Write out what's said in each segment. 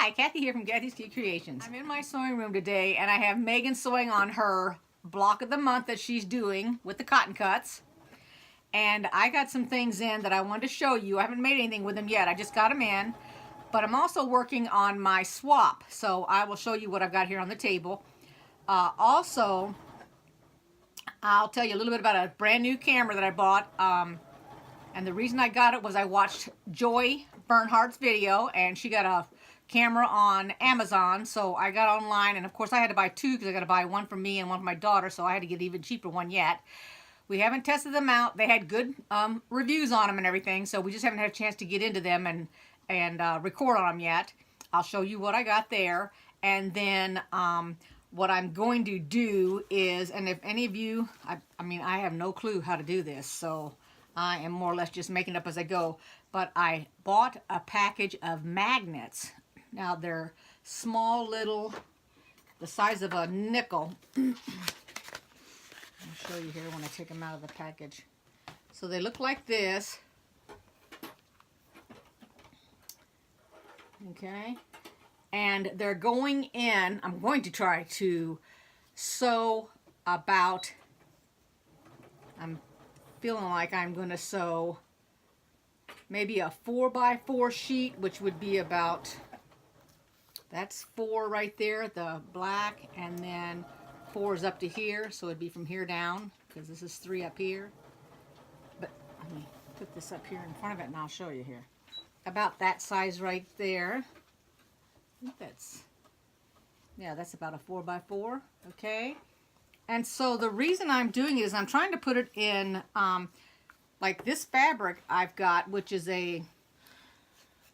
Hi, Kathy here from Kathy's Cute Creations. I'm in my sewing room today and I have Megan sewing on her block of the month that she's doing with the cotton cuts. And I got some things in that I wanted to show you. I haven't made anything with them yet. I just got them in. But I'm also working on my swap. So I will show you what I've got here on the table. Also, I'll tell you a little bit about a brand new camera that I bought. And the reason I got it was I watched Joy Bernhardt's video and she got a camera on Amazon, so I got online, and of course I had to buy two because I got to buy one for me and one for my daughter, so I had to get an even cheaper one yet. We haven't tested them out. They had good reviews on them and everything, so we just haven't had a chance to get into them and record on them yet. I'll show you what I got there, and then what I'm going to do is, and if any of you, I mean I have no clue how to do this, so I am more or less just making it up as I go, but I bought a package of magnets. Now they're small little, the size of a nickel. I'll show you here when I take them out of the package. So they look like this. Okay. And they're going in, I'm going to try to sew about, I'm feeling like I'm going to sew maybe a 4x4 sheet, which would be about, that's 4 right there, the black, and then 4 is up to here, so it'd be from here down, because this is 3 up here. But let me put this up here in front of it and I'll show you here. About that size right there. I think that's, yeah, that's about a 4x4, okay? And so the reason I'm doing it is I'm trying to put it in, like this fabric I've got, which is a,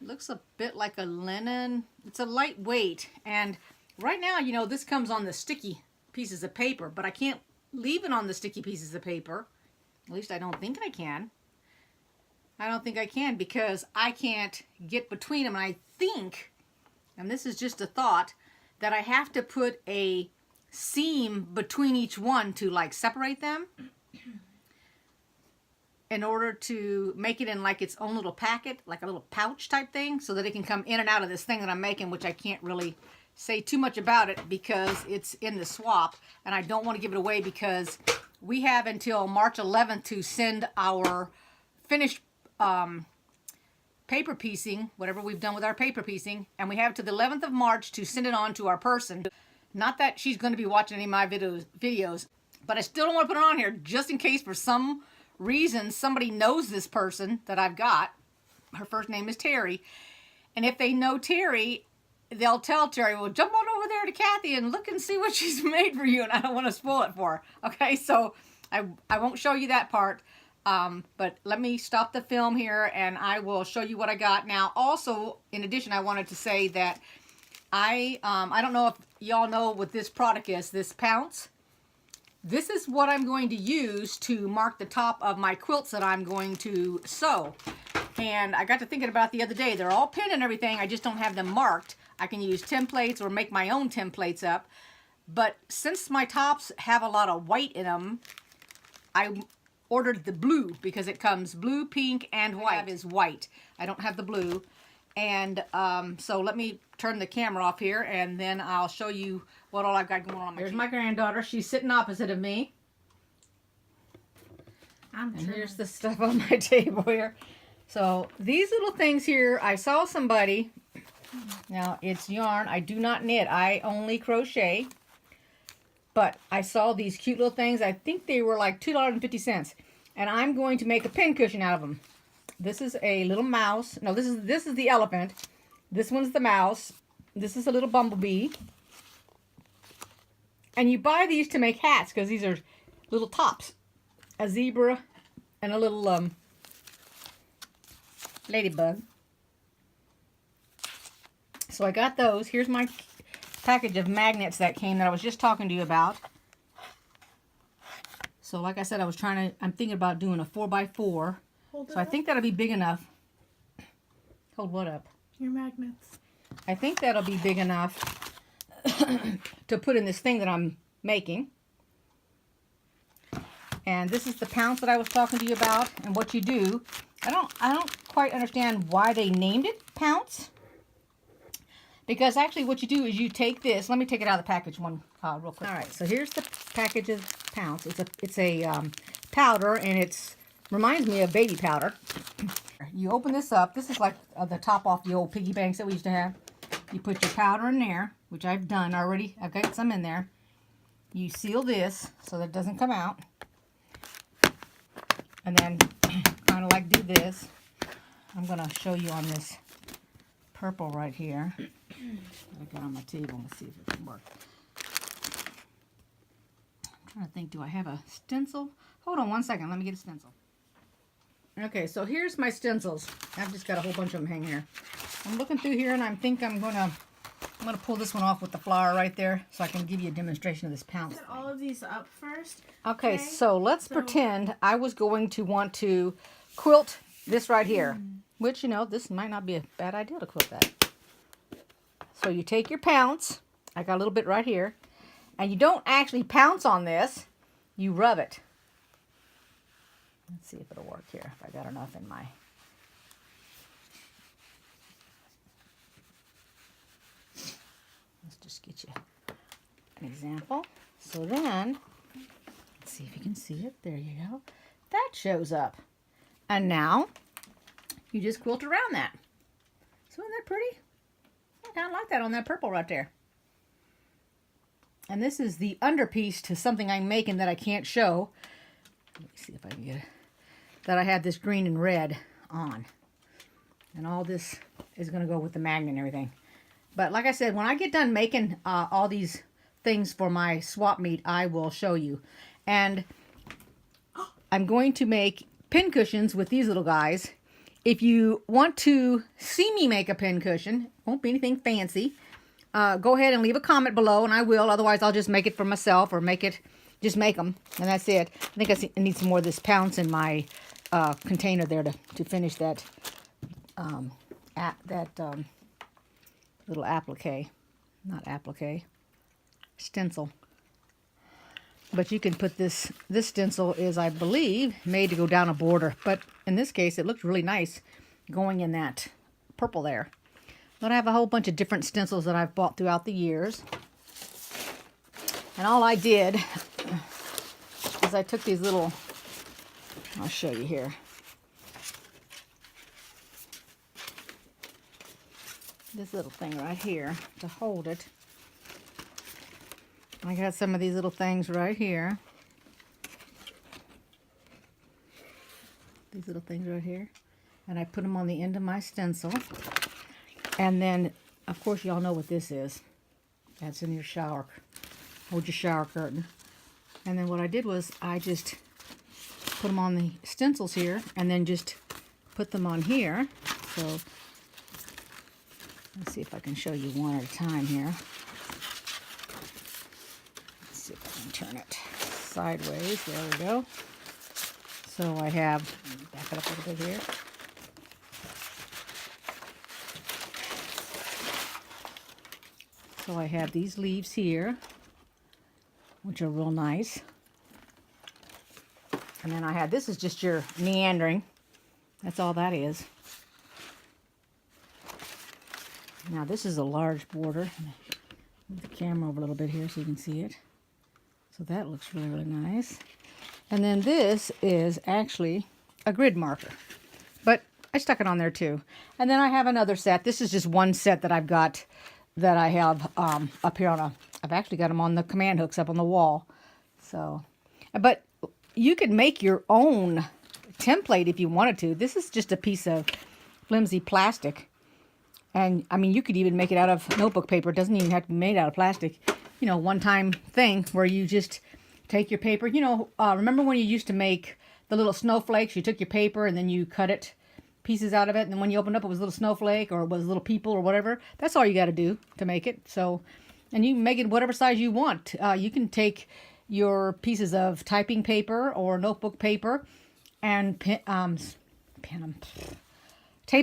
looks a bit like a linen. It's a lightweight, and right now, you know, this comes on the sticky pieces of paper, but I can't leave it on the sticky pieces of paper. At least I don't think I can. I don't think I can because I can't get between them, and I think, and this is just a thought, that I have to put a seam between each one to like separate them in order to make it in like its own little packet, like a little pouch type thing, so that it can come in and out of this thing that I'm making, which I can't really say too much about it because it's in the swap, and I don't want to give it away because we have until March 11th to send our finished paper piecing, whatever we've done with our paper piecing, and we have to the 11th of March to send it on to our person. Not that she's going to be watching any of my videos, but I still don't want to put it on here just in case for some reason somebody knows this person that I've got. Her first name is Terry, and if they know Terry, they'll tell Terry, well, jump on over there to Kathy and look and see what she's made for you, and I don't want to spoil it for her. Okay, so I won't show you that part, but let me stop the film here and I will show you what I got. Now also, in addition, I wanted to say that I don't know if y'all know what this product is, this Pounce. This is what I'm going to use to mark the top of my quilts that I'm going to sew. And I got to thinking about the other day, they're all pinned and everything, I just don't have them marked. I can use templates or make my own templates up. But since my tops have a lot of white in them, I ordered the blue because it comes blue, pink, and white. Is white. I don't have the blue. And so let me turn the camera off here and then I'll show you what all I've got going on. Here's my granddaughter. She's sitting opposite of me. And here's the stuff on my table here. So these little things here, I saw somebody. Now it's yarn. I do not knit. I only crochet. But I saw these cute little things. I think they were like $2.50. And I'm going to make a pin cushion out of them. This is a little mouse. No, this is the elephant. This one's the mouse. This is a little bumblebee. And you buy these to make hats because these are little tops. A zebra and a little ladybug. So I got those. Here's my package of magnets that came that I was just talking to you about. So like I said, I'm thinking about doing a 4x4. So I think that'll be big enough. Hold what up? Your magnets. I think that'll be big enough to put in this thing that I'm making. And this is the Pounce that I was talking to you about. And what you do, I don't quite understand why they named it Pounce. Because actually what you do is you take this. Let me take it out of the package real quick. All right, so here's the package of pounds. It's a powder, and it reminds me of baby powder. You open this up. This is like the top off the old piggy banks that we used to have. You put your powder in there, which I've done already. I've got some in there. You seal this so that it doesn't come out. And then kind of like do this. I'm going to show you on this purple right here. I got on my table. Let's see if it can work. I'm trying to think, do I have a stencil? Hold on one second. Let me get a stencil. Okay, so here's my stencils. I've just got a whole bunch of them hanging here. I'm looking through here, and I think I'm gonna pull this one off with the flower right there, so I can give you a demonstration of this pounce. Set all of these up first. Okay, so let's pretend I was going to want to quilt this right here, which, you know, this might not be a bad idea to quilt that. So you take your pounce. I got a little bit right here, and you don't actually pounce on this. You rub it. Let's see if it'll work here, if I got enough in my... Let's just get you an example. So then, let's see if you can see it. There you go. That shows up. And now, you just quilt around that. So isn't that pretty? I kind of like that on that purple right there. And this is the underpiece to something I'm making that I can't show. Let me see if I can get it. That I had this green and red on. And all this is going to go with the magnet and everything. But like I said, when I get done making all these things for my swap meet, I will show you. And I'm going to make pin cushions with these little guys. If you want to see me make a pin cushion, won't be anything fancy, go ahead and leave a comment below, and I will. Otherwise, I'll just make it for myself or just make them, and that's it. I think I need some more of this pounce in my container there to finish that little applique, not applique, stencil. But you can put this stencil is, I believe, made to go down a border. But in this case, it looked really nice going in that purple there. But I have a whole bunch of different stencils that I've bought throughout the years. And all I did is I took these little, I'll show you here. This little thing right here to hold it. I got some of these little things right here. These little things right here. And I put them on the end of my stencil. And then, of course, y'all know what this is. That's in your shower. Hold your shower curtain. And then what I did was I just put them on the stencils here and then just put them on here. So let's see if I can show you one at a time here. Let's see if I can turn it sideways. There we go. So I have, back it up a little bit here. So I have these leaves here, which are real nice. And then I have, this is just your meandering. That's all that is. Now this is a large border. Move the camera over a little bit here so you can see it. So that looks really, really nice. And then this is actually a grid marker. But I stuck it on there too. And then I have another set. This is just one set that I've got that I have up here on I've actually got them on the command hooks up on the wall. So, but you could make your own template if you wanted to. This is just a piece of flimsy plastic. And, I mean, you could even make it out of notebook paper. It doesn't even have to be made out of plastic. You know, one-time thing where you just take your paper. You know, remember when you used to make the little snowflakes? You took your paper and then you cut it, pieces out of it. And then when you opened up, it was a little snowflake or it was a little people or whatever. That's all you got to do to make it. So, and you can make it whatever size you want. You can take your pieces of typing paper or notebook paper and tape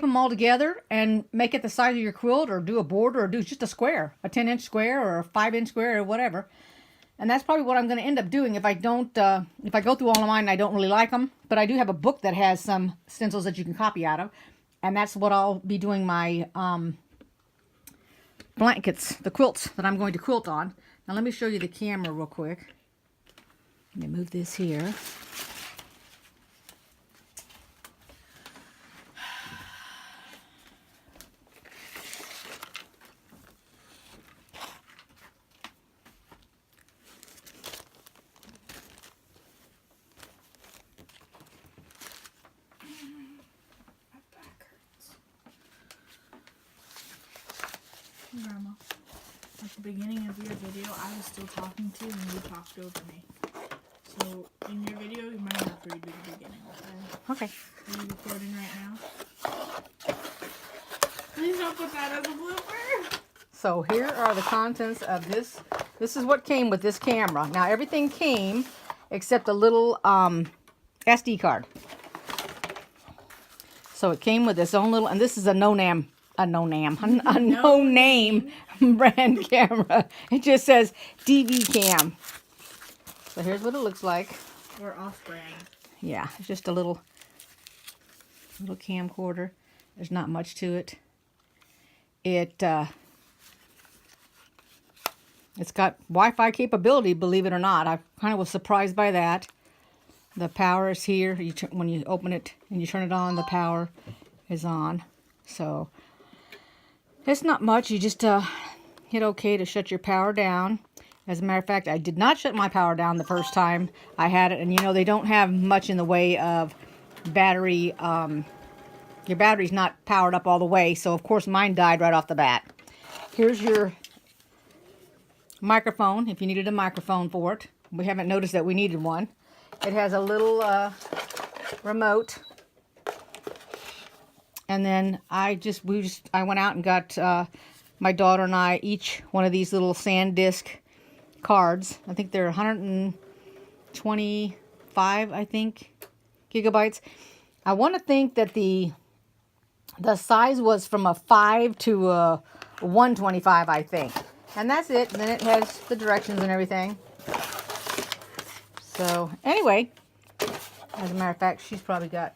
them all together and make it the size of your quilt, or do a border, or do just a square, a 10-inch square or a 5-inch square or whatever. And that's probably what I'm going to end up doing if I don't, if I go through all of mine and I don't really like them. But I do have a book that has some stencils that you can copy out of. And that's what I'll be doing my blankets, the quilts that I'm going to quilt on. Now let me show you the camera real quick. Let me move this here. Grandma, at the beginning of your video, I was still talking to you and you talked over me. So, in your video, you might have to redo the beginning, okay? Okay. Are you recording right now? Please don't put that as a blooper! So here are the contents of this. This is what came with this camera. Now everything came except a little SD card. So it came with its own little, and this is a no-name brand camera. It just says DV cam. So here's what it looks like. Or off-brand. Yeah, it's just a little camcorder. There's not much to it. It's got Wi-Fi capability, believe it or not. I kind of was surprised by that. The power is here. When you open it and you turn it on, the power is on. So it's not much. You just hit OK to shut your power down. As a matter of fact, I did not shut my power down the first time I had it. And you know, they don't have much in the way of battery. Your battery's not powered up all the way. So of course mine died right off the bat. Here's your microphone, if you needed a microphone for it. We haven't noticed that we needed one. It has a little remote. And then I went out and got my daughter and I each one of these little SanDisk cards. I think they're 125, I think, gigabytes. I want to think that the size was from a 5 to a 125, I think. And that's it. And then it has the directions and everything. So anyway, as a matter of fact, she's probably got,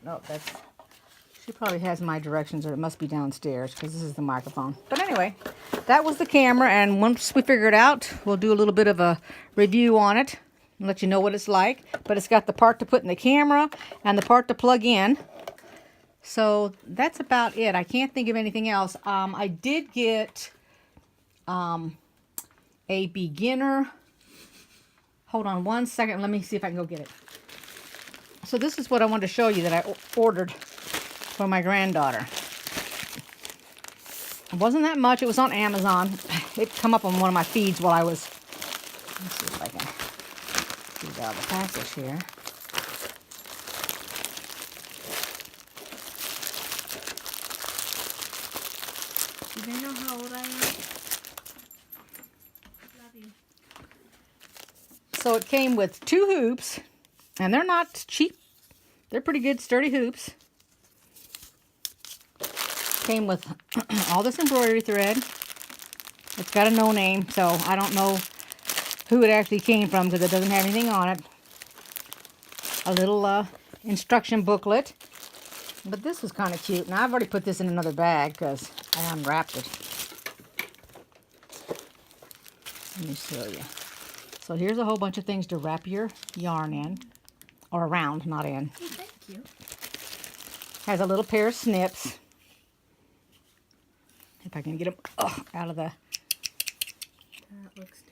she probably has my directions, or it must be downstairs because this is the microphone. But anyway, that was the camera. And once we figure it out, we'll do a little bit of a review on it and let you know what it's like. But it's got the part to put in the camera and the part to plug in. So that's about it. I can't think of anything else. I did get a beginner. Hold on one second. Let me see if I can go get it. So this is what I wanted to show you that I ordered for my granddaughter. It wasn't that much. It was on Amazon. It come up on one of my feeds while I was. Let's see if I can get out of the package here. Do they know how old I am? Love you. So it came with 2 hoops, and they're not cheap. They're pretty good, sturdy hoops. Came with all this embroidery thread. It's got a no name, so I don't know who it actually came from because it doesn't have anything on it. A little instruction booklet. But this was kind of cute. Now, I've already put this in another bag because I unwrapped it. Let me show you. So here's a whole bunch of things to wrap your yarn in. Or around, not in. Oh, thank you. Has a little pair of snips. If I can get them out of the... That looks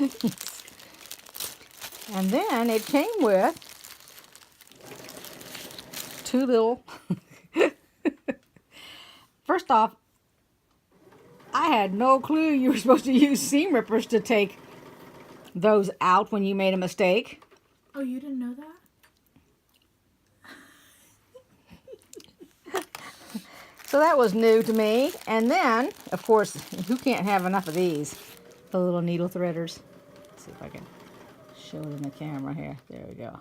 dangerous. And then it came with 2 little... First off, I had no clue you were supposed to use seam rippers to take those out when you made a mistake. Oh, you didn't know that? So that was new to me. And then, of course, who can't have enough of these? The little needle threaders. Let's see if I can show it in the camera here. There we go.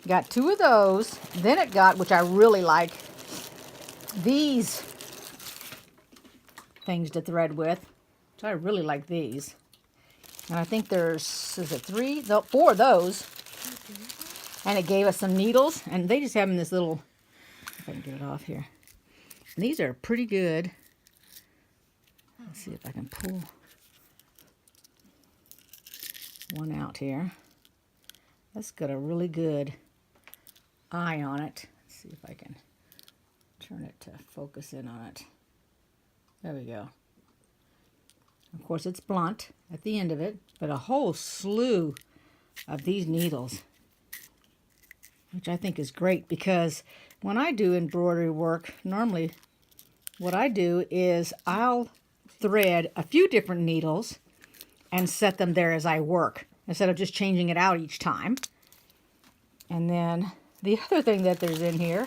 Got 2 of those. Then it got, which I really like, these things to thread with. Which I really like these. And I think there's, is it 3? No, 4 of those. And it gave us some needles. And they just have them in this little, if I can get it off here. And these are pretty good. Let's see if I can pull one out here. That's got a really good eye on it. Let's see if I can turn it to focus in on it. There we go. Of course, it's blunt at the end of it, but a whole slew of these needles, which I think is great, because when I do embroidery work, normally what I do is I'll thread a few different needles and set them there as I work, instead of just changing it out each time. And then the other thing that there's in here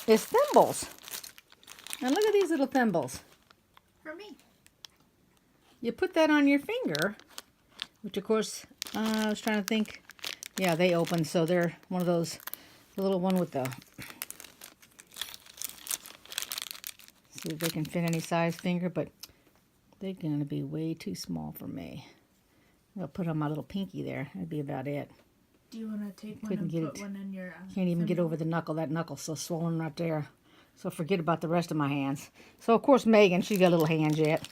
is thimbles. And look at these little thimbles. For me. You put that on your finger, which of course, I was trying to think. Yeah, they open, so they're one of those, the little one with the, see if they can fit any size finger, but they're going to be way too small for me. I'll put on my little pinky there. That'd be about it. Do you want to take one and put one in your Can't even get over the knuckle. That knuckle's so swollen right there. So forget about the rest of my hands. So of course Megan, she's got little hands yet.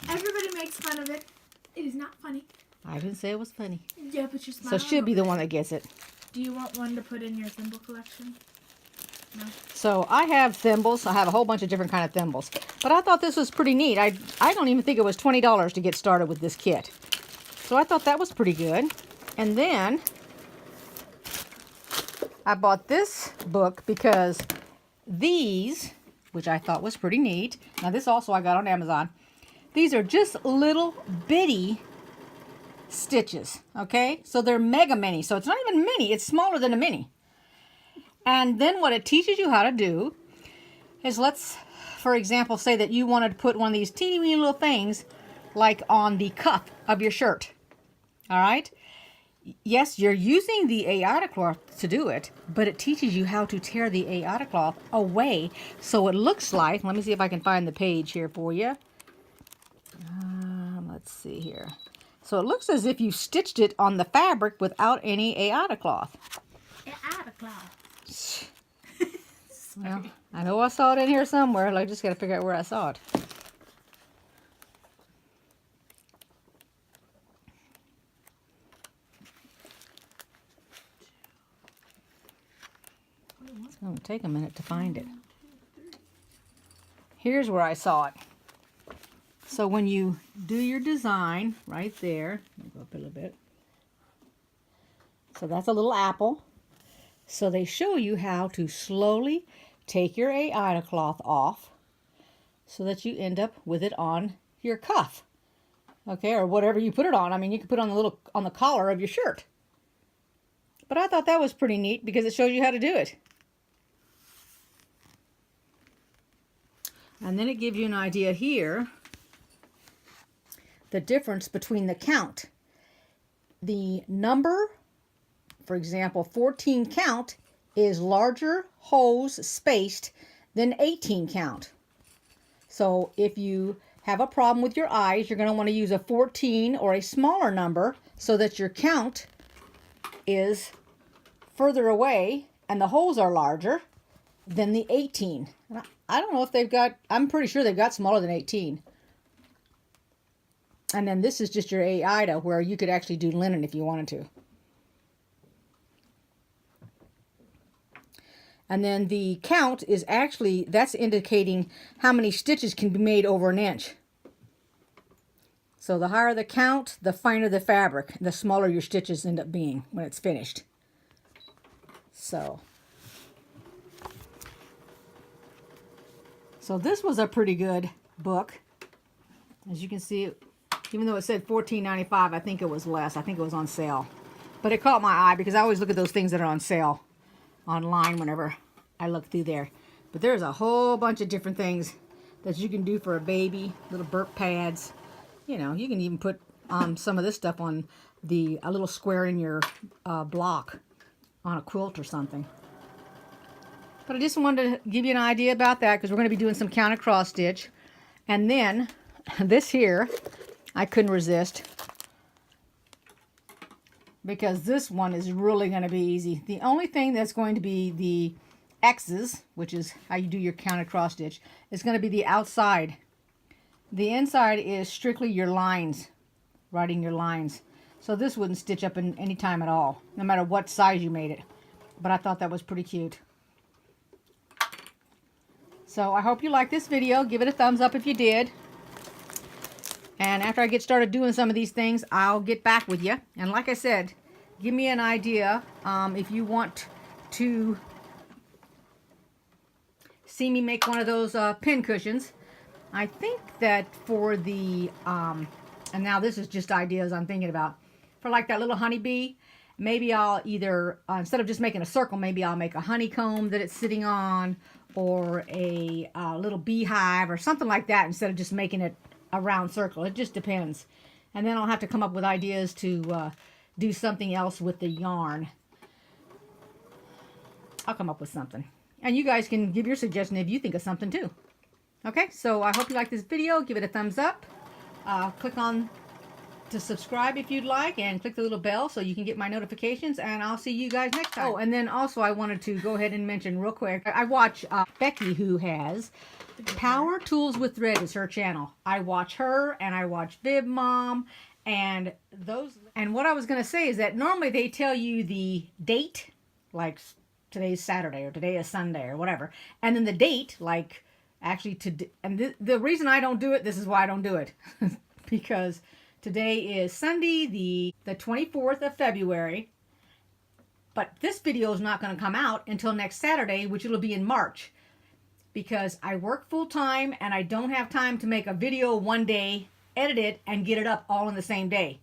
Everybody makes fun of it. It is not funny. I didn't say it was funny. Yeah, but you're smiling. So she'll be the one that gets it. Do you want one to put in your thimble collection? No. So I have thimbles. I have a whole bunch of different kind of thimbles. But I thought this was pretty neat. I don't even think it was $20 to get started with this kit. So I thought that was pretty good. And then I bought this book because these, which I thought was pretty neat. Now this also I got on Amazon. These are just little bitty stitches, okay? So they're mega mini. So it's not even mini, it's smaller than a mini. And then what it teaches you how to do is, let's, for example, say that you wanted to put one of these teeny weeny little things like on the cuff of your shirt. All right? Yes, you're using the aida cloth to do it, but it teaches you how to tear the aida cloth away so it looks like, let me see if I can find the page here for you. Let's see here. So it looks as if you stitched it on the fabric without any aida cloth. Aida cloth. Well, I know I saw it in here somewhere. I just got to figure out where I saw it. It's going to take a minute to find it. Here's where I saw it. So when you do your design right there, let me go up a little bit. So that's a little apple. So they show you how to slowly take your aida cloth off so that you end up with it on your cuff. Okay, or whatever you put it on. I mean, you can put it on the collar of your shirt. But I thought that was pretty neat because it shows you how to do it. And then it gives you an idea here, the difference between the count. The number, for example, 14 count is larger hose spaced than 18 count. So if you have a problem with your eyes, you're going to want to use a 14 or a smaller number so that your count is further away and the holes are larger than the 18. I don't know if they've got, I'm pretty sure they've got smaller than 18. And then this is just your aida, where you could actually do linen if you wanted to. And then the count is actually, that's indicating how many stitches can be made over an inch. So the higher the count, the finer the fabric, the smaller your stitches end up being when it's finished. So this was a pretty good book. As you can see, even though it said $14.95, I think it was less. I think it was on sale. But it caught my eye because I always look at those things that are on sale online whenever I look through there. But there's a whole bunch of different things that you can do for a baby. Little burp pads. You know, you can even put some of this stuff on a little square in your block on a quilt or something. But I just wanted to give you an idea about that because we're going to be doing some counter cross stitch. And then this here, I couldn't resist because this one is really going to be easy. The only thing that's going to be the X's, which is how you do your counter cross stitch, is going to be the outside The inside is strictly your lines, writing your lines. So this wouldn't stitch up in any time at all, no matter what size you made it. But I thought that was pretty cute. So I hope you liked this video. Give it a thumbs up if you did. And after I get started doing some of these things, I'll get back with you. And like I said, give me an idea if you want to see me make one of those pin cushions. I think that for the, and now this is just ideas I'm thinking about, for like that little honeybee, maybe I'll either, instead of just making a circle, maybe I'll make a honeycomb that it's sitting on, or a little beehive or something like that, instead of just making it a round circle. It just depends. And then I'll have to come up with ideas to do something else with the yarn. I'll come up with something. And you guys can give your suggestion if you think of something too. Okay, so I hope you like this video. Give it a thumbs up. Click on to subscribe if you'd like, and click the little bell so you can get my notifications, and I'll see you guys next time. Oh, and then also I wanted to go ahead and mention real quick, I watch Becky, who has Power Tools with Thread is her channel. I watch her, and I watch Viv Mom, and those. And what I was going to say is that normally they tell you the date, like today's Saturday or today is Sunday or whatever, and then the date, like actually today. And the reason I don't do it, this is why I don't do it, because today is Sunday, the 24th of February, but this video is not going to come out until next Saturday, which it'll be in March, because I work full time and I don't have time to make a video one day, edit it, and get it up all in the same day.